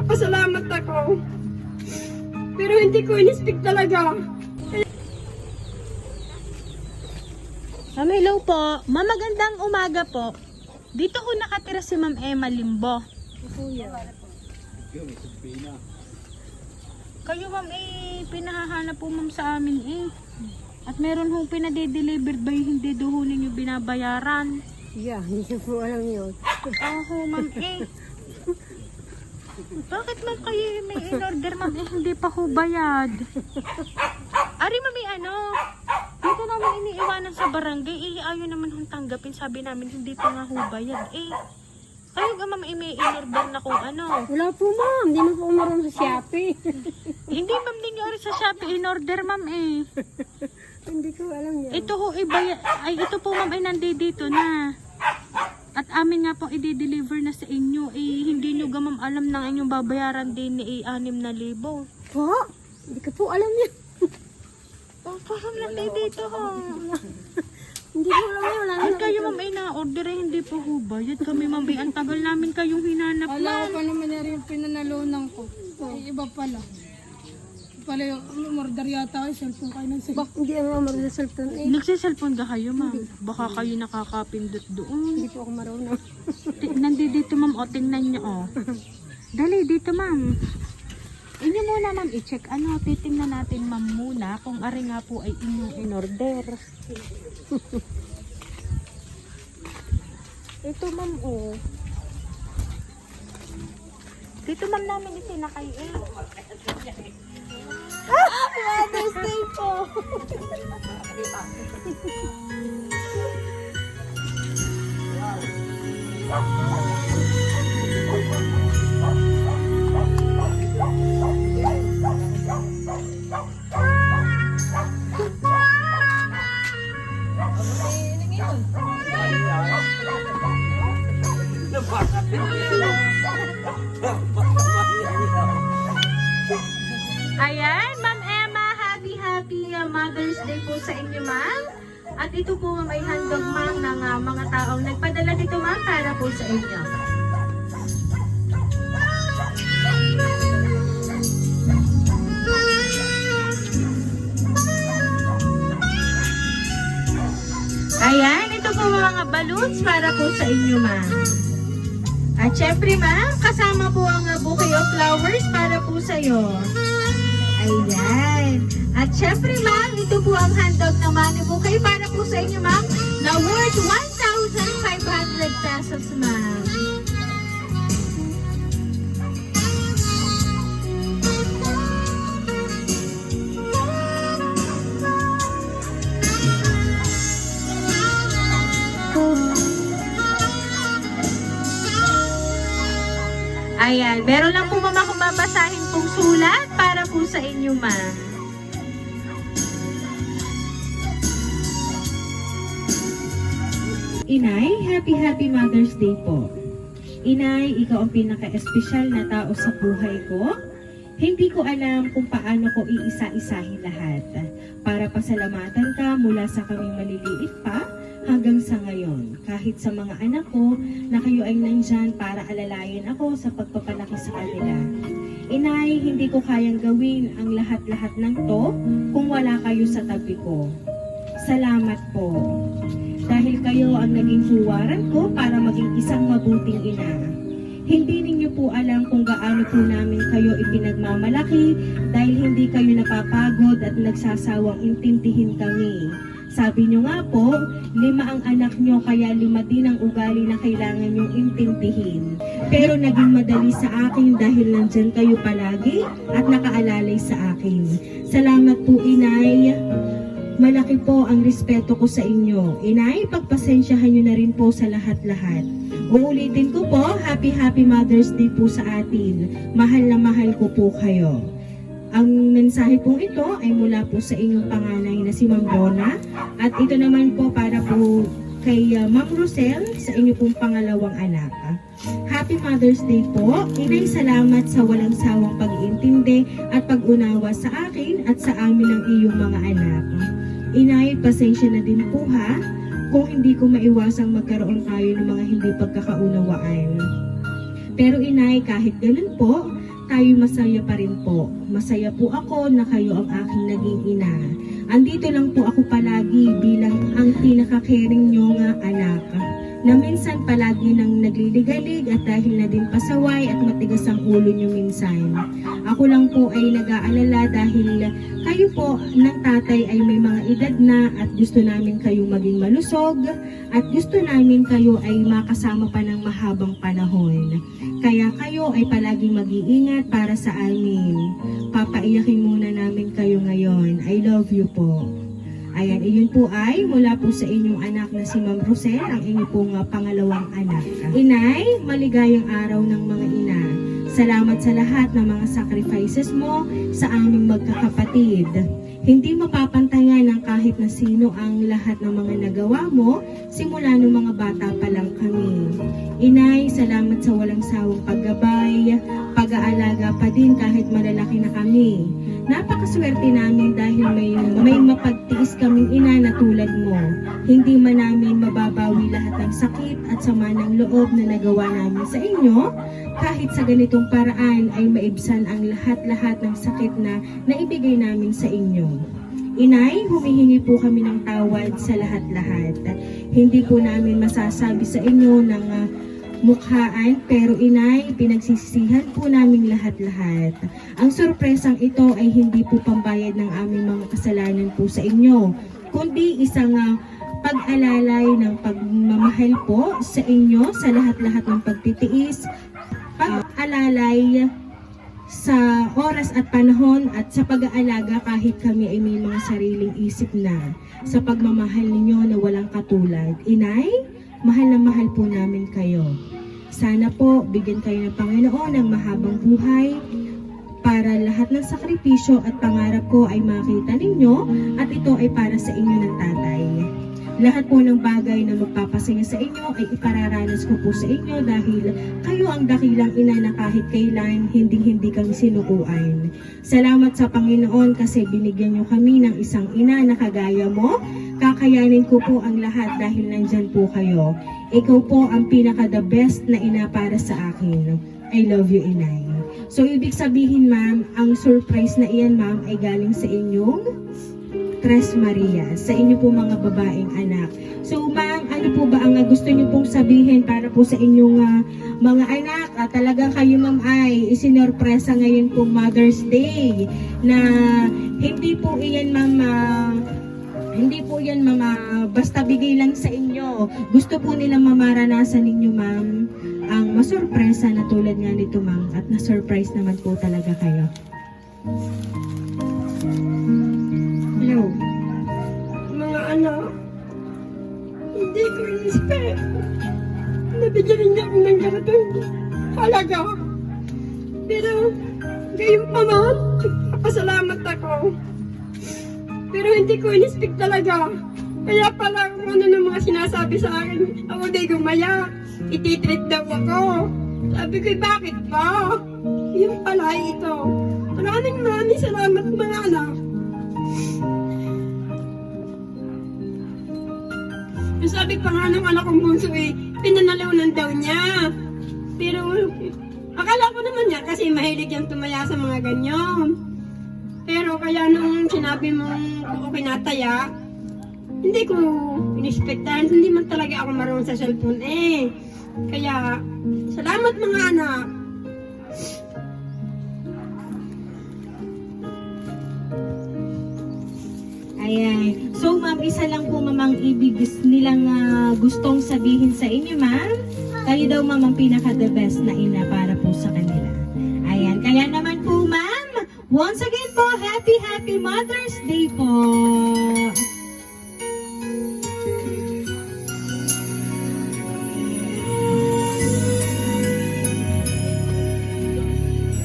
Pasalamat ako. Pero hindi ko in-expect talaga. Ma'am, hello po. Ma'am, magandang umaga po. Dito ko nakatira si Ma'am Emma Limbo. Kayo ma'am pinahahanap po ma'am sa amin At meron hong pinade-delivered ba yung hindi doon ninyo binabayaran? Yeah, hindi ko po alam yun. Oo ma'am Bakit ma'am kayo may in-order ma'am hindi pa ho bayad? Ari ma'am dito namin iniiwanan sa barangay ayaw naman hong tanggapin, sabi namin hindi pa nga ho bayad Kayo ga ma'am may in-order na kung ano? Wala po ma'am, hindi mo po marunong sa Shopee. Hindi ma'am, hindi nyo sa Shopee in-order ma'am Hindi ko alam yan. Ito ho ito po ma'am nandito na. At amin nga pong i-deliver na sa inyo hindi nyo ga ma'am alam ng inyong babayaran din ni 6,000. Po? Hindi ko po alam yan. Opo ma'am nandito ho. Hindi ko alam yan. Wala Ay kayo ma'am na-order hindi po ho bayad kami ma'am ang tagal namin kayong hinanap Wala ma'am. ko pa naman na rin yung pinanalunan ko. Iba pala. Pala yung umorder yata ako, cellphone kayo ng cellphone. Hindi ako marunong sa cellphone Nagsiselfone ka kayo ma'am. Baka kayo nakakapindot doon. Hindi po ako marunong. Nandito ma'am tingnan nyo Dali dito ma'am. Inyo muna ma'am i-check titingnan natin ma'am muna kung ari nga po ay inyong in-order. Ito ma'am Dito ma'am namin isinakay Mother's Day po! Ayan, Ma'am Emma, happy Mother's Day po sa inyo, ma'am. At ito po ma'am ay handog ma'am ng mga taong nagpadala dito ma'am para po sa inyo. Ayan, ito po mga balloons para po sa inyo ma'am. At syempre ma'am, kasama po ang bouquet of flowers para po sa iyo. Ayan. At syempre ma'am, ito po ang handog na money bouquet para po sa inyo ma'am na worth 1,500 pesos ma'am. Ayan, meron lang po ma'am akong babasahin pong sulat para po sa inyo ma'am. Inay, happy Mother's Day po. Inay, ikaw ang pinaka-espesyal na tao sa buhay ko. Hindi ko alam kung paano ko iisa-isahin lahat para pasalamatan ka mula sa kaming maliliit pa hanggang sa ngayon. Kahit sa mga anak ko na kayo ay nandyan para alalayan ako sa pagpapalaki sa kanila. Inay, hindi ko kayang gawin ang lahat-lahat ng to kung wala kayo sa tabi ko. Salamat po. Dahil kayo ang naging huwaran ko para maging isang mabuting ina. Hindi ninyo po alam kung gaano po namin kayo ipinagmamalaki dahil hindi kayo napapagod at nagsasawang intindihin kami. Sabi nyo nga po, 5 ang anak nyo kaya 5 din ang ugali na kailangan nyong intindihin. Pero naging madali sa akin dahil nandyan kayo palagi at nakaalalay sa akin. Salamat po Inay. Malaki po ang respeto ko sa inyo. Inay, pagpasensyahan nyo na rin po sa lahat-lahat. Uulitin ko po, happy Mother's Day po sa atin. Mahal na mahal ko po kayo. Ang mensahe pong ito ay mula po sa inyong panganay na si Ma'am Donna. At ito naman po para po kay Ma'am Rosel sa inyo pong pangalawang anak. Happy Mother's Day po. Inay, salamat sa walang sawang pag-iintindi at pag-unawa sa akin at sa amin ng iyong mga anak. Inay, pasensya na din po ha kung hindi ko maiwasang magkaroon tayo ng mga hindi pagkakaunawaan. Pero inay, kahit ganun po, tayo masaya pa rin po. Masaya po ako na kayo ang aking naging ina. Andito lang po ako palagi bilang ang pinaka-caring nyo nga anak, na minsan palagi nang nagliligalig at dahil na din pasaway at matigas ang ulo nyo minsan. Ako lang po ay nag-aalala dahil kayo po ng tatay ay may mga edad na at gusto namin kayong maging malusog at gusto namin kayo ay makasama pa ng mahabang panahon. Kaya kayo ay palaging mag-iingat para sa amin. Papaiyakin muna namin kayo ngayon. I love you po. Ayan, iyon po ay mula po sa inyong anak na si Ma'am Rosel, ang inyong pong pangalawang anak. Inay, maligayang araw ng mga ina. Salamat sa lahat ng mga sacrifices mo sa aming magkakapatid. Hindi mapapantayan ng kahit na sino ang lahat ng mga nagawa mo simula nung mga bata pa lang kami. Inay, salamat sa walang sawang paggabay, pag-aalaga pa din kahit malalaki na kami. Napakaswerte namin dahil may mapagtiis kaming ina na tulad mo. Hindi man namin mababawi lahat ng sakit at sama ng loob na nagawa namin sa inyo. Kahit sa ganitong paraan ay maibsan ang lahat-lahat ng sakit na naibigay namin sa inyo. Inay, humihingi po kami ng tawad sa lahat-lahat. Hindi po namin masasabi sa inyo ng mukhaan, pero inay, pinagsisisihan po namin lahat-lahat. Ang sorpresang ito ay hindi po pambayad ng aming mga kasalanan po sa inyo, kundi isang pag-alalay ng pagmamahal po sa inyo sa lahat-lahat ng pagtitiis, pag-alalay sa oras at panahon at sa pag-aalaga kahit kami ay may mga sariling isip na sa pagmamahal ninyo na walang katulad. Inay, mahal na mahal po namin kayo. Sana po bigyan kayo ng Panginoon ng mahabang buhay para lahat ng sakripisyo at pangarap ko ay makita ninyo at ito ay para sa inyo ng tatay. Lahat po ng bagay na magpapasaya sa inyo ay ipararanas ko po sa inyo dahil kayo ang dakilang ina na kahit kailan hindi kami sinukuan. Salamat sa Panginoon kasi binigyan nyo kami ng isang ina na kagaya mo. Kakayanin ko po ang lahat dahil nandyan po kayo. Ikaw po ang pinaka the best na ina para sa akin. I love you, inay. So ibig sabihin ma'am, ang surprise na iyan ma'am ay galing sa inyong Tres Maria, sa inyo po mga babaeng anak. So ma'am, ano po ba ang gusto niyo pong sabihin para po sa inyong mga anak? Talagang kayo ma'am ay isinorpresa ngayon pong Mother's Day na hindi po iyan ma'am basta bigay lang sa inyo. Gusto po nilang mamaranasan ninyo ma'am ang masurpresa na tulad nga nito ma'am at na-surprise naman po talaga kayo. Hello. Mga anak, hindi ko in-expect na bigyan niya ako ng ganitong halaga. Pero, gayon pa man, papasalamat ako. Pero hindi ko in-expect talaga. Kaya pala kung ano ng mga sinasabi sa akin, ako di gumaya. Ititreat daw ako. Sabi ko, bakit ba? Yung pala ito. Maraming salamat mga anak. Yung sabi pa nga ng anak kong bunso pinanalunan daw niya. Pero akala ko naman niya kasi mahilig yan tumaya sa mga ganyan. Pero kaya nung sinabi mong ako kinataya, hindi ko inispektahan. Hindi man talaga ako marunong sa cellphone Kaya, salamat mga anak. Ayan. So, ma'am, isa lang po mamang ibig nilang gustong sabihin sa inyo, ma'am. Kayo daw, ma'am, ang pinaka-the best na ina para po sa kanila. Ayan. Kaya naman po, ma'am, once again po, happy Mother's Day po.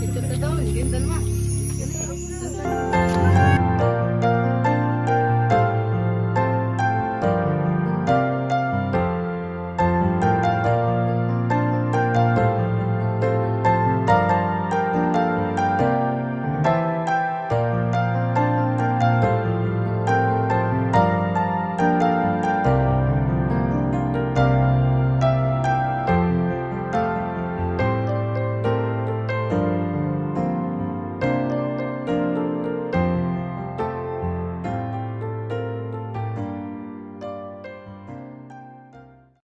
Ito daw, ganda naman.